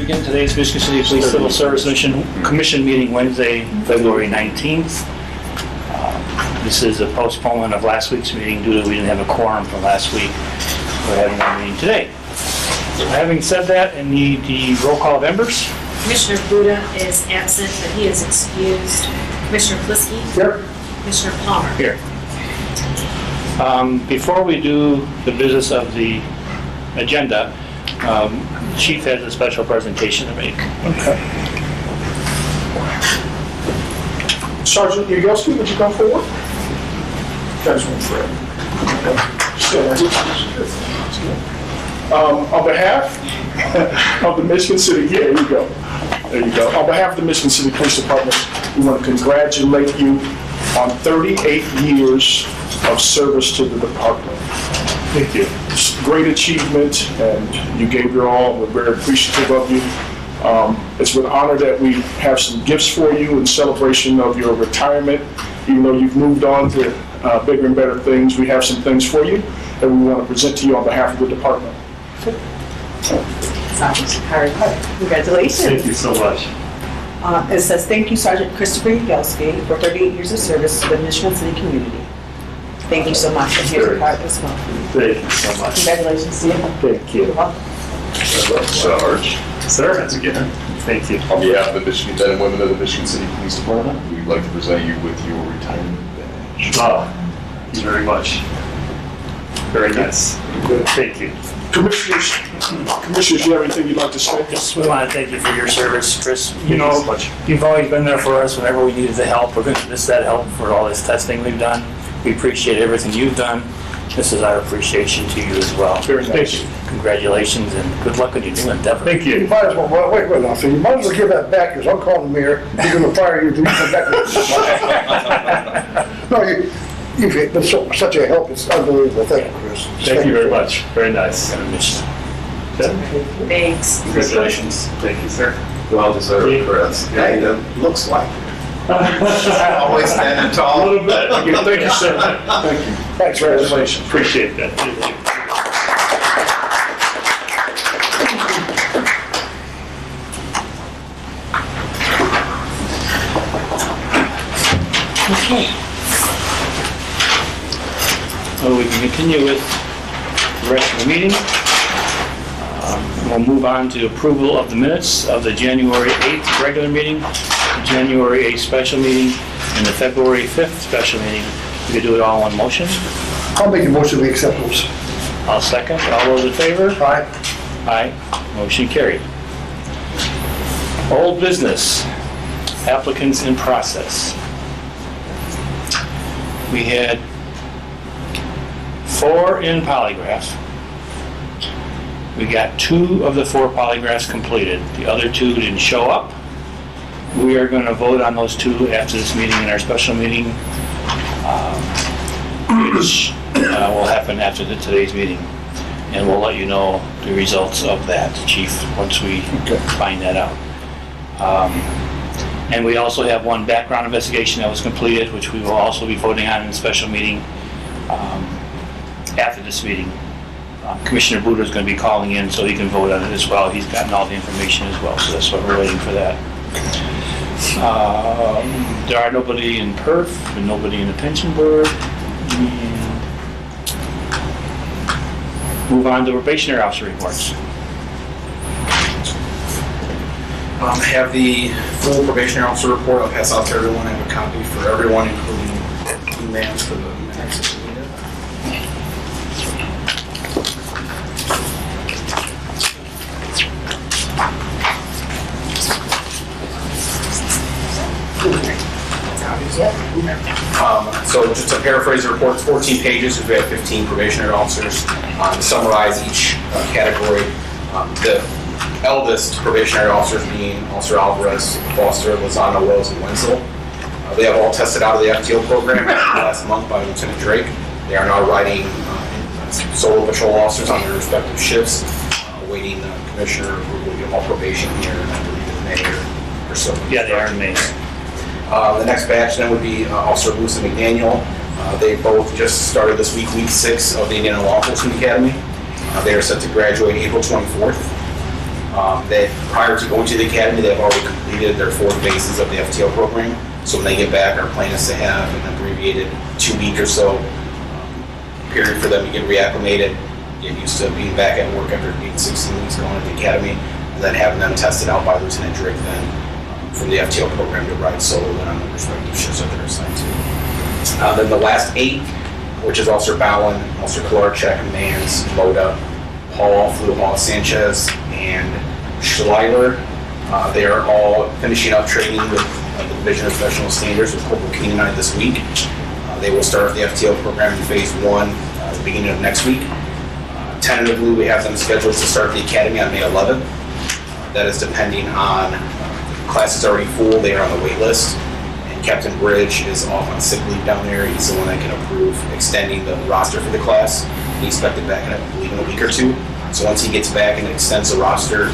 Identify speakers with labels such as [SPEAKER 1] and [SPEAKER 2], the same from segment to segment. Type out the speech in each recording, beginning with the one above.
[SPEAKER 1] begin today's Michigan City Police Civil Service Commission meeting Wednesday, February 19th. This is a postponement of last week's meeting due to we didn't have a quorum from last week. We're having our meeting today. Having said that, I need the roll call of members.
[SPEAKER 2] Commissioner Buda is absent, but he is excused. Commissioner Plisky?
[SPEAKER 3] Here.
[SPEAKER 2] Commissioner Palmer?
[SPEAKER 1] Here. Before we do the business of the agenda, Chief has a special presentation to make.
[SPEAKER 3] Okay. Sergeant Yagelski, would you come forward? Guys went for it. On behalf of the Michigan City, there you go. On behalf of the Michigan City Police Department, we want to congratulate you on 38 years of service to the department.
[SPEAKER 1] Thank you.
[SPEAKER 3] It's a great achievement, and you gave your all. We're very appreciative of you. It's an honor that we have some gifts for you in celebration of your retirement. Even though you've moved on to bigger and better things, we have some things for you that we want to present to you on behalf of the department.
[SPEAKER 4] Sergeant Harry, congratulations.
[SPEAKER 1] Thank you so much.
[SPEAKER 4] It says, thank you, Sergeant Christopher Yagelski, for 38 years of service to the Michigan City community. Thank you so much, and here's a card as well.
[SPEAKER 1] Thank you so much.
[SPEAKER 4] Congratulations to you.
[SPEAKER 1] Thank you.
[SPEAKER 4] You're welcome.
[SPEAKER 5] Sarge.
[SPEAKER 1] Sir, that's again. Thank you.
[SPEAKER 5] On behalf of the Michigan men and women of the Michigan City Police Department, we'd like to present you with your retirement badge.
[SPEAKER 1] Thank you very much. Very nice. Thank you.
[SPEAKER 3] Commissioners, you have anything you'd like to say?
[SPEAKER 1] Just we want to thank you for your service, Chris. You know, you've always been there for us whenever we needed the help. We're going to miss that help for all this testing we've done. We appreciate everything you've done. This is our appreciation to you as well.
[SPEAKER 3] Very nice.
[SPEAKER 1] Thank you. Congratulations and good luck in your new endeavor. Thank
[SPEAKER 6] You might as well, wait now, so you might as well give that back, because I'm calling the mayor, he's gonna fire you to come back. No, you've been such a help, it's unbelievable, thank you, Chris.
[SPEAKER 1] Thank you very much. Very nice.
[SPEAKER 2] Thanks.
[SPEAKER 1] Congratulations. Thank you, sir.
[SPEAKER 5] Well deserved, Chris.
[SPEAKER 7] Hey, that looks like it. Always standing tall.
[SPEAKER 1] A little bit. Thank you, sir.
[SPEAKER 3] Thank you.
[SPEAKER 6] Thanks,
[SPEAKER 3] Congratulations.
[SPEAKER 1] Appreciate that. Thank you.
[SPEAKER 2] Okay.
[SPEAKER 1] So we can continue with the rest of the meeting. We'll move on to approval of the minutes of the January 8th regular meeting, the January 8th special meeting, and the February 5th special meeting. We could do it all in one motion.
[SPEAKER 6] I'll make a motion to accept those.
[SPEAKER 1] I'll second. All those in favor?
[SPEAKER 6] Aye.
[SPEAKER 1] Aye. Motion carried. Old business, applicants in process. We had 4 in polygraph. We got 2 of the 4 polygraphs completed. The other 2 didn't show up. We are going to vote on those 2 after this meeting in our special meeting, which will happen after today's meeting. And we'll let you know the results of that, Chief, once we find that out. And we also have 1 background investigation that was completed, which we will also be voting on in the special meeting after this meeting. Commissioner Buda is going to be calling in so he can vote on it as well. He's gotten all the information as well, so that's what we're waiting for that. There are nobody in PERF and nobody in the pension board. And move on to probationary officer reports.
[SPEAKER 7] I have the full probationary officer report. I'll pass out to everyone. I have a copy for everyone, including emails for the minutes. So just to paraphrase the report, it's 14 pages. We have 15 probationary officers. To summarize each category, the eldest probationary officers being Officer Alvarez, Foster, Lozano, Wells, and Wenzel. They have all tested out of the FTO program last month by Lieutenant Drake. They are now riding solo patrol officers on their respective shifts, awaiting the commissioner who will give all probation here, I believe in May or so.
[SPEAKER 1] Yeah, they are in May.
[SPEAKER 7] The next batch then would be Officer Lewis and McDaniel. They both just started this week, week 6 of the Indiana Law Enforcement Academy. They are set to graduate April 24th. That prior to going to the academy, they've already completed their 4 phases of the FTO program. So when they get back, our plan is to have an abbreviated 2-week or so period for them to get reacclimated, get used to being back at work after being 16 weeks going to the academy, and then having them tested out by Lieutenant Drake then from the FTO program to ride solo then on the respective shifts that they're assigned to. Then the last 8, which is Officer Bowen, Officer Kolarchek, Mans, Moda, Hall, Flew Hall, Sanchez, and Schleiler. They are all finishing up training with the Division of Professional Standards with Corporal Keenan this week. They will start the FTO program in phase 1 at the beginning of next week. Tentatively, we have them scheduled to start the academy on May 11th. That is depending on class is already full. They are on the wait list. And Captain Bridge is off on sick leave down there. He's the one that can approve extending the roster for the class. He's expected back in, I believe, in a week or 2. So once he gets back and extends the roster,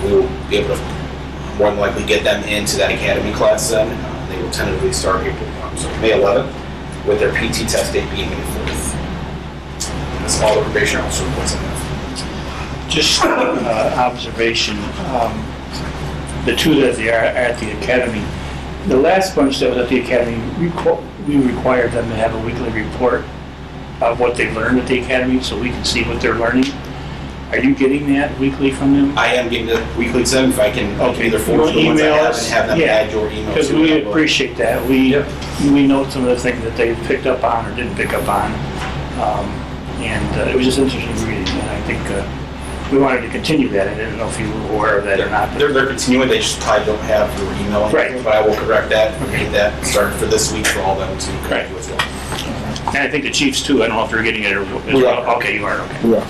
[SPEAKER 7] we will be able to more than likely get them into that academy class then. They will tentatively start May 11th with their PT test date being May 4th. That's all the probation officer reports I have.
[SPEAKER 1] Just observation, the 2 that they are at the academy, the last bunch that was at the academy, we required them to have a weekly report of what they learned at the academy so we can see what they're learning. Are you getting that weekly from them?
[SPEAKER 7] I am getting the weekly to them if I can either forward the ones I have and have them add your email.
[SPEAKER 1] Because we appreciate that. We know some of the things that they picked up on or didn't pick up on. And it was just interesting reading. And I think we wanted to continue that. I didn't know if you were aware of that or not.
[SPEAKER 7] They're continuing. They just probably don't have your email.
[SPEAKER 1] Right.
[SPEAKER 7] But I will correct that and get that started for this week for all them to correct you as well.
[SPEAKER 1] And I think the Chiefs too. I don't know if they're getting it or as well. Okay, you are. Okay.
[SPEAKER 3] Yeah.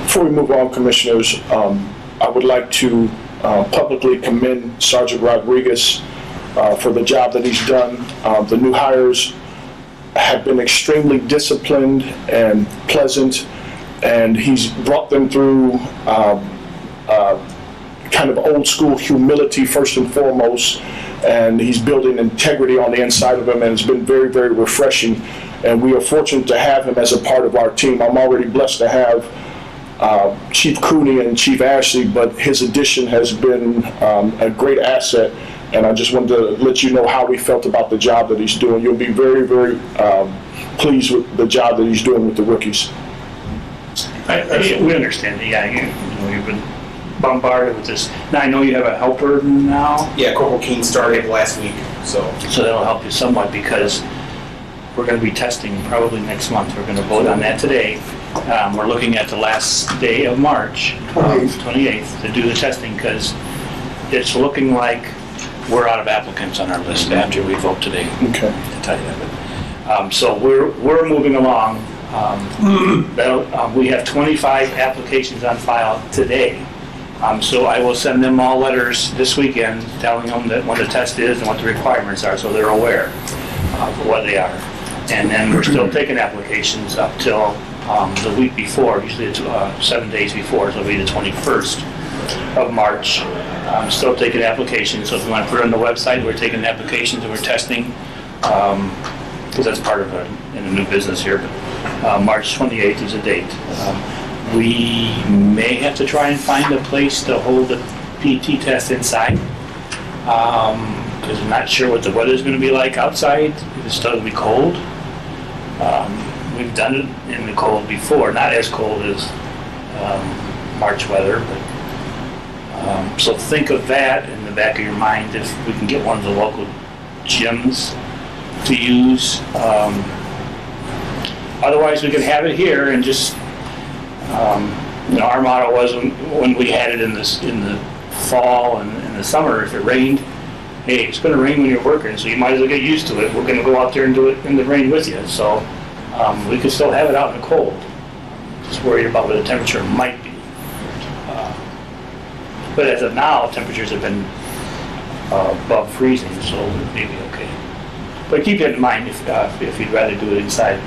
[SPEAKER 3] Before we move on, Commissioners, I would like to publicly commend Sergeant Rodriguez for the job that he's done. The new hires have been extremely disciplined and pleasant, and he's brought them through kind of old school humility first and foremost, and he's building integrity on the inside of him, and it's been very, very refreshing. And we are fortunate to have him as a part of our team. I'm already blessed to have Chief Cooney and Chief Ashley, but his addition has been a great asset, and I just wanted to let you know how we felt about the job that he's doing. You'll be very, very pleased with the job that he's doing with the rookies.
[SPEAKER 1] We understand that. Yeah, you've been bombarded with this. Now I know you have a helper now.
[SPEAKER 7] Yeah, Corporal King started last week, so
[SPEAKER 1] that'll help you somewhat because we're going to be testing probably next month. We're going to vote on that today. We're looking at the last day of March, 28th, to do the testing because it's looking like we're out of applicants on our list after we vote today.
[SPEAKER 3] Okay.
[SPEAKER 1] To tell you that. So we're moving along. We have 25 applications on file today. So I will send them all letters this weekend telling them that when the test is and what the requirements are so they're aware of what they are. And then we're still taking applications up till the week before, usually it's 7 days before, so it'll be the 21st of March. Still taking applications, so if you want to put it on the website, we're taking applications and we're testing, because that's part of in a new business here, but March 28th is a date. We may have to try and find a place to hold the PT test inside, because I'm not sure what the weather's going to be like outside. It's still going to be cold. We've done it in the cold before, not as cold as March weather, but so think of that in the back of your mind if we can get one of the local gyms to use. Otherwise, we could have it here and just, our motto was when we had it in the fall and in the summer, if it rained, hey, it's going to rain when you're working, so you might as well get used to it. We're going to go out there and do it in the rain with you. So we could still have it out in the cold. Just worried about what the temperature might be. But as of now, temperatures have been above freezing, so it may be okay. But keep that in mind if you'd rather do it inside.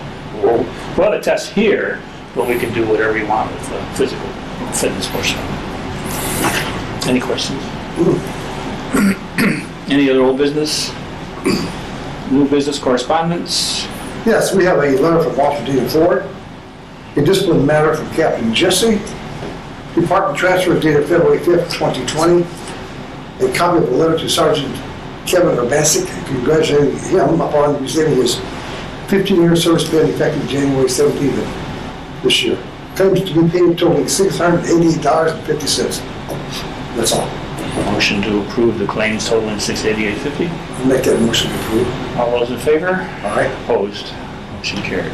[SPEAKER 1] We'll have a test here, but we can do whatever we want with the physical fitness portion. Any questions? Any other old business? New business correspondence?
[SPEAKER 6] Yes, we have a letter from Officer Dean Ford. A discipline matter from Captain Jesse. Department transfer dated February 5th, 2020. A copy of a letter to Sergeant Kevin Urbasic congratulating him upon receiving his 15-year service band effective January 17th of this year. Claims to be paid totaling $688.50. That's all.
[SPEAKER 1] Motion to approve the claims totaling $688.50.
[SPEAKER 6] I'll make that motion to approve.
[SPEAKER 1] All those in favor?
[SPEAKER 6] All right.
[SPEAKER 1] Opposed? Motion carries.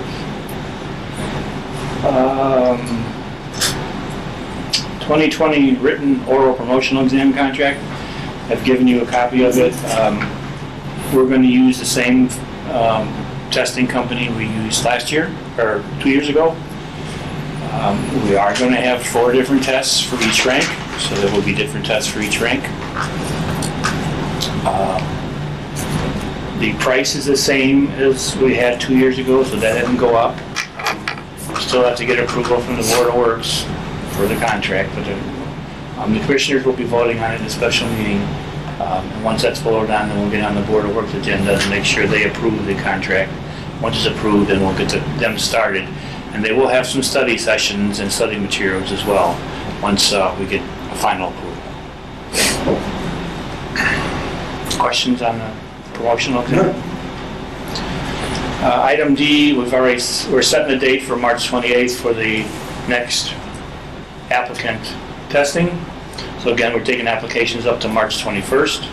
[SPEAKER 1] 2020 written oral promotional exam contract. I've given you a copy of it. We're going to use the same testing company we used last year, or 2 years ago. We are going to have 4 different tests for each rank, so there will be different tests for each rank. The price is the same as we had 2 years ago, so that didn't go up. We still have to get approval from the Board of Works for the contract, but the commissioners will be voting on it in a special meeting. And once that's voted on, then we'll get on the Board of Works agenda to make sure they approve the contract. Once it's approved, then we'll get them started. And they will have some study sessions and study materials as well, once we get a final approval. Questions on the promotional exam? Item D, we're setting the date for March 28th for the next applicant testing. So again, we're taking applications up to March 21st.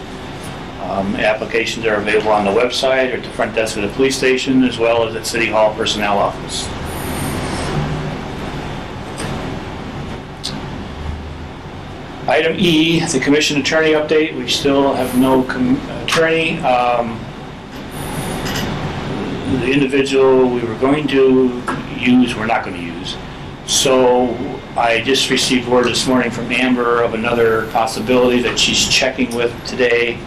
[SPEAKER 1] Applications are available on the website or at the front desk of the police station, as well as at City Hall Personnel Office. Item E, the commission attorney update. We still have no attorney. The individual we were going to use, we're not going to use. So I just received word this morning from Amber of another possibility that she's checking with today.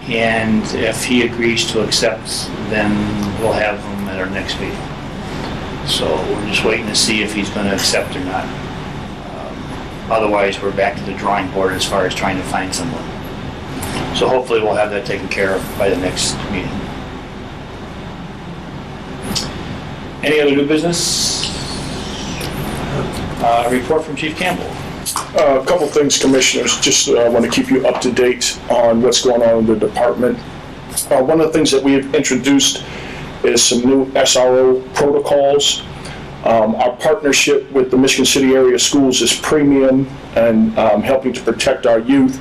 [SPEAKER 1] And if he agrees to accept, then we'll have him at our next meeting. So we're just waiting to see if he's going to accept or not. Otherwise, we're back to the drawing board as far as trying to find someone. So hopefully we'll have that taken care of by the next meeting. Any other new business? Report from Chief Campbell.
[SPEAKER 3] A couple things, Commissioners. Just want to keep you up to date on what's going on in the department. One of the things that we have introduced is some new SRO protocols. Our partnership with the Michigan City Area Schools is premium and helping to protect our youth.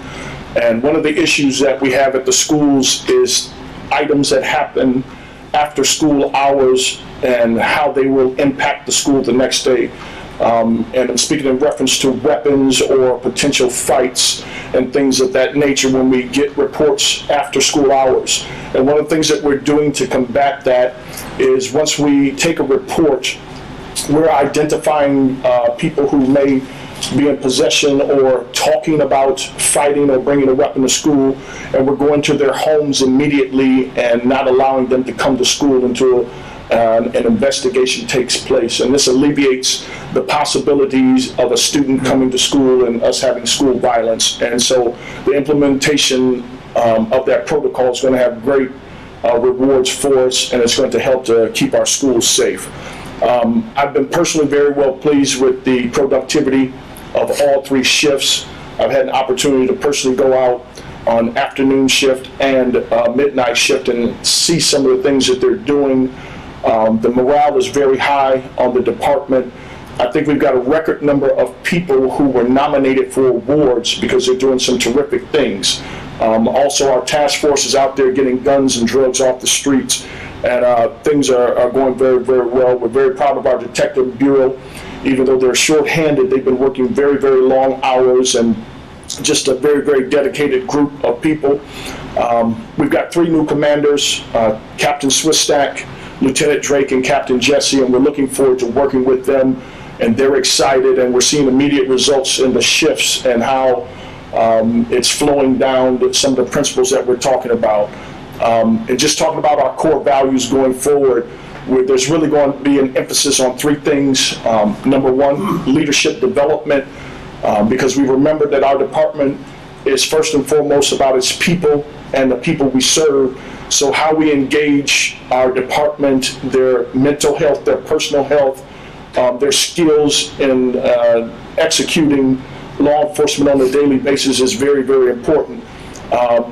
[SPEAKER 3] And one of the issues that we have at the schools is items that happen after school hours and how they will impact the school the next day. And I'm speaking in reference to weapons or potential fights and things of that nature when we get reports after school hours. And one of the things that we're doing to combat that is once we take a report, we're identifying people who may be in possession or talking about fighting or bringing a weapon to school, and we're going to their homes immediately and not allowing them to come to school until an investigation takes place. And this alleviates the possibilities of a student coming to school and us having school violence. And so the implementation of that protocol is going to have great rewards for us, and it's going to help to keep our schools safe. I've been personally very well pleased with the productivity of all 3 shifts. I've had an opportunity to personally go out on afternoon shift and midnight shift and see some of the things that they're doing. The morale is very high on the department. I think we've got a record number of people who were nominated for awards because they're doing some terrific things. Also, our task force is out there getting guns and drugs off the streets, and things are going very, very well. We're very proud of our detective bureau. Even though they're short-handed, they've been working very, very long hours and just a very, very dedicated group of people. We've got 3 new commanders, Captain Swistack, Lieutenant Drake, and Captain Jesse, and we're looking forward to working with them, and they're excited, and we're seeing immediate results in the shifts and how it's flowing down to some of the principles that we're talking about. And just talking about our core values going forward, there's really going to be an emphasis on 3 things. Number 1, leadership development, because we remember that our department is first and foremost about its people and the people we serve. So how we engage our department, their mental health, their personal health, their skills in executing law enforcement on a daily basis is very, very important.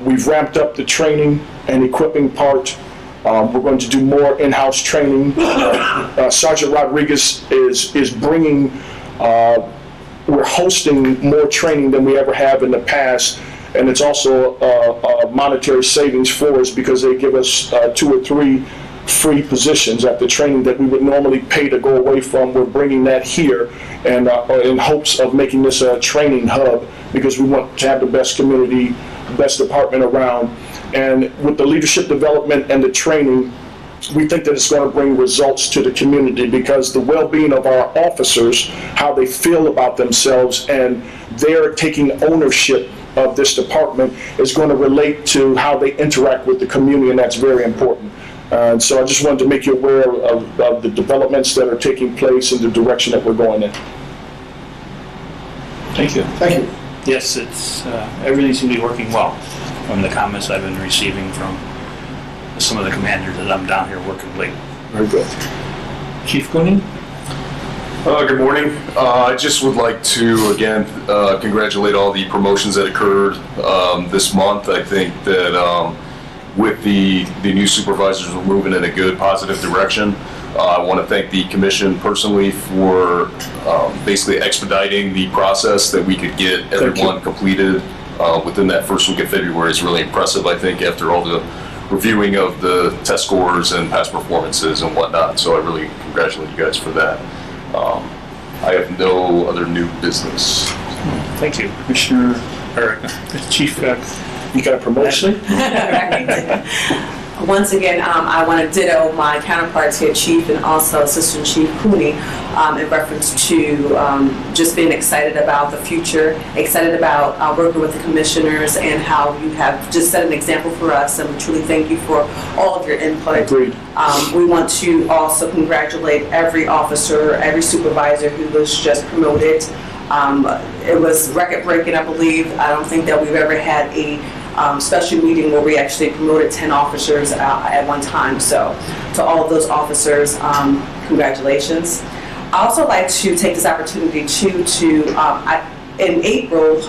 [SPEAKER 3] We've ramped up the training and equipping part. We're going to do more in-house training. Sergeant Rodriguez is bringing, we're hosting more training than we ever have in the past, and it's also a monetary savings for us because they give us 2 or 3 free positions at the training that we would normally pay to go away from. We're bringing that here, and in hopes of making this a training hub because we want to have the best community, best department around. And with the leadership development and the training, we think that it's going to bring results to the community because the well-being of our officers, how they feel about themselves, and they're taking ownership of this department is going to relate to how they interact with the community, and that's very important. So I just wanted to make you aware of the developments that are taking place and the direction that we're going in.
[SPEAKER 1] Thank you.
[SPEAKER 6] Thank you.
[SPEAKER 1] Yes, it's, everything seems to be working well from the comments I've been receiving from some of the commanders that I'm down here working late.
[SPEAKER 3] Very good.
[SPEAKER 1] Chief Cooney?
[SPEAKER 5] Good morning. I just would like to, again, congratulate all the promotions that occurred this month. I think that with the new supervisors, we're moving in a good, positive direction. I want to thank the commission personally for basically expediting the process that we could get everyone completed within that first week of February. Is really impressive, I think, after all the reviewing of the test scores and past performances and whatnot. So I really congratulate you guys for that. I have no other new business.
[SPEAKER 1] Thank you. Commissioner, or Chief,
[SPEAKER 3] You got a promotion?
[SPEAKER 4] Once again, I want to ditto my counterparts here, Chief and also Assistant Chief Cooney, in reference to just being excited about the future, excited about working with the commissioners and how you have just set an example for us, and we truly thank you for all of your input.
[SPEAKER 3] Agreed.
[SPEAKER 4] We want to also congratulate every officer, every supervisor who was just promoted. It was record-breaking, I believe. I don't think that we've ever had a special meeting where we actually promoted 10 officers at one time. So to all of those officers, congratulations. I also like to take this opportunity in April,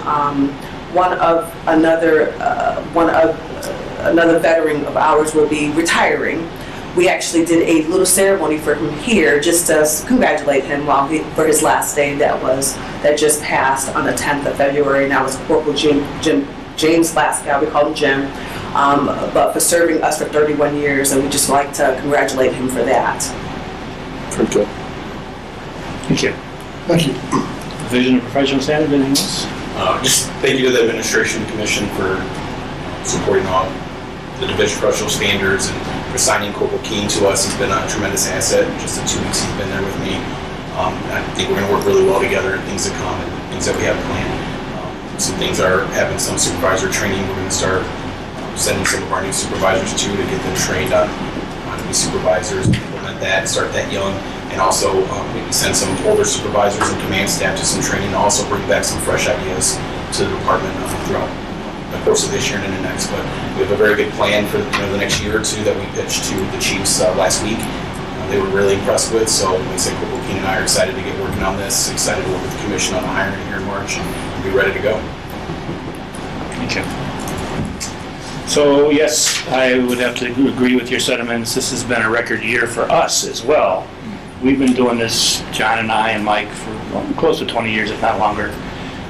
[SPEAKER 4] another veteran of ours will be retiring. We actually did a little ceremony for him here just to congratulate him for his last day that just passed on the 10th of February. Now it's Corporal James Glasgow, we call him Jim, but for serving us for 31 years, and we just like to congratulate him for that.
[SPEAKER 3] Very good.
[SPEAKER 1] thank you.
[SPEAKER 6] Thank you.
[SPEAKER 1] Division of Professional Standards, anything else?
[SPEAKER 7] Just thank you to the administration and commission for supporting all the Division of Professional Standards and for signing Corporal Keene to us. He's been a tremendous asset. Just the 2 weeks he's been there with me. I think we're going to work really well together, things that come and things that we have planned. Some things are having some supervisor training. We're going to start sending some of our new supervisors to get them trained on how to be supervisors, implement that, start that young, and also maybe send some older supervisors and command staff to some training, and also bring back some fresh ideas to the department throughout the course of this year and into next. But we have a very good plan for the next year or two that we pitched to the chiefs last week. They were really impressed with, so like I said, Corporal Keene and I are excited to get working on this, excited to work with the commission on the hiring here in March, and be ready to go.
[SPEAKER 1] Thank you. So yes, I would have to agree with your sentiments. This has been a record year for us as well. We've been doing this, John and I and Mike, for close to 20 years, if not longer.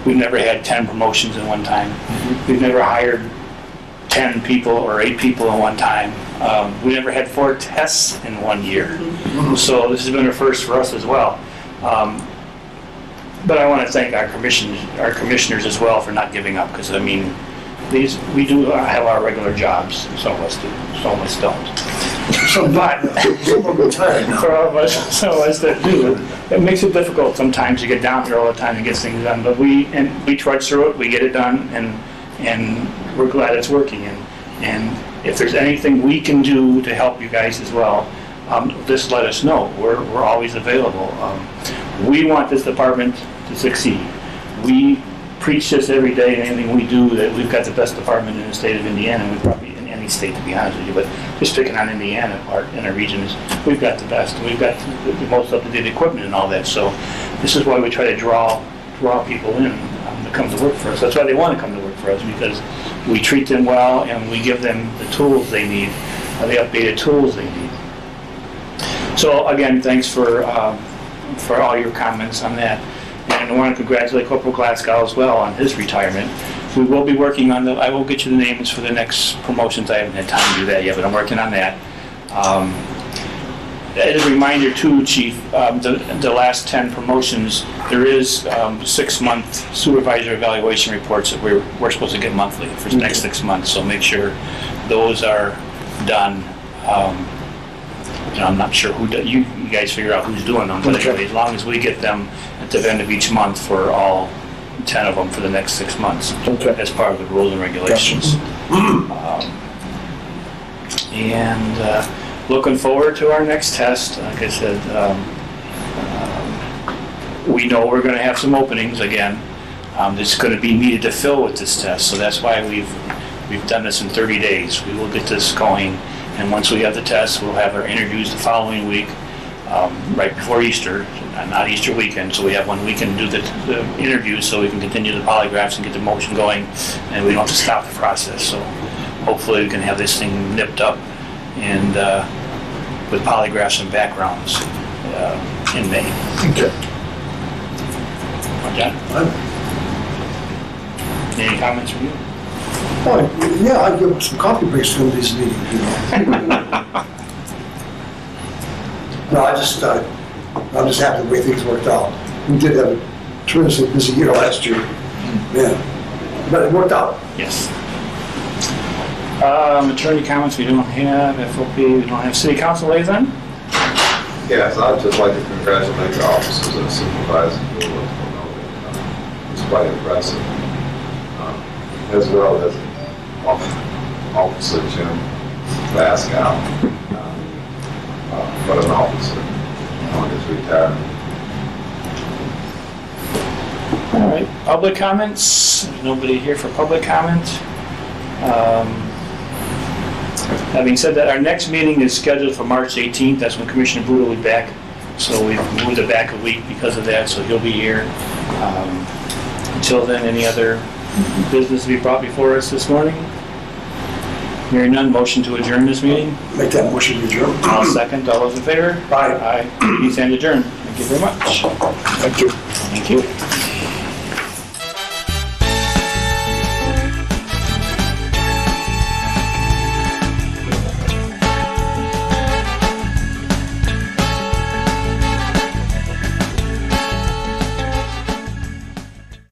[SPEAKER 1] We've never had 10 promotions in one time. We've never hired 10 people or 8 people in one time. We never had 4 tests in 1 year. So this has been a first for us as well. But I want to thank our commissioners as well for not giving up, because I mean, we do have our regular jobs. Some of us do, some of us don't. But for all of us, some of us that do, it makes it difficult sometimes to get down here all the time and get things done. But we trudge through it, we get it done, and we're glad it's working. And if there's anything we can do to help you guys as well, just let us know. We're always available. We want this department to succeed. We preach this every day, and anything we do, that we've got the best department in the state of Indiana, and we probably in any state, to be honest with you, but just picking on Indiana, in our region, we've got the best. We've got the most up-to-date equipment and all that, so this is why we try to draw people in. come to work for us. That's why they want to come to work for us, because we treat them well and we give them the tools they need, the updated tools they need. So again, thanks for all your comments on that. And I want to congratulate Corporal Glasgow as well on his retirement. We will be working on I will get you the names for the next promotions. I haven't had time to do that yet, but I'm working on that. As a reminder too, Chief, the last 10 promotions, there is 6-month supervisor evaluation reports that we're supposed to get monthly for the next 6 months. So make sure those are done. I'm not sure you guys figure out who's doing them, but anyway, as long as we get them at the end of each month for all 10 of them for the next 6 months, as part of the rules and regulations. Looking forward to our next test. Like I said, we know we're going to have some openings again. It's going to be needed to fill with this test, so that's why we've done this in 30 days. We will get this going, and once we have the test, we'll have our interviews the following week, right before Easter, not Easter weekend. So we have 1 weekend to do the interviews, so we can continue the polygraphs and get the motion going, and we don't have to stop the process. So hopefully we can have this thing nipped up and with polygraphs and backgrounds in May.
[SPEAKER 3] Okay.
[SPEAKER 1] John? Any comments from you?
[SPEAKER 6] Oh, yeah, I give some coffee breaks from these meetings, you know. No, I'm just happy the way things worked out. We did have a tremendously busy year last year. Yeah, but it worked out.
[SPEAKER 1] Yes. Attorney comments we don't have, FOP we don't have. City Council liaison?
[SPEAKER 8] Yes, I'd just like to congratulate the officers and supervisors who were promoted. It's quite impressive. As well as Officer Jim Glasgow, but an officer on his retirement.
[SPEAKER 1] All right, public comments? There's nobody here for public comment. Having said that, our next meeting is scheduled for March 18th. That's when Commissioner Buda will be back. So we've moved it back a week because of that, so he'll be here. Until then, any other business to be brought before us this morning? Hearing none, motion to adjourn this meeting?
[SPEAKER 6] Make that motion to adjourn.
[SPEAKER 1] I'll second. All those in favor?
[SPEAKER 6] Aye.
[SPEAKER 1] Aye. Meeting adjourned. Thank you very much.
[SPEAKER 3] Thank you.
[SPEAKER 1] Thank you.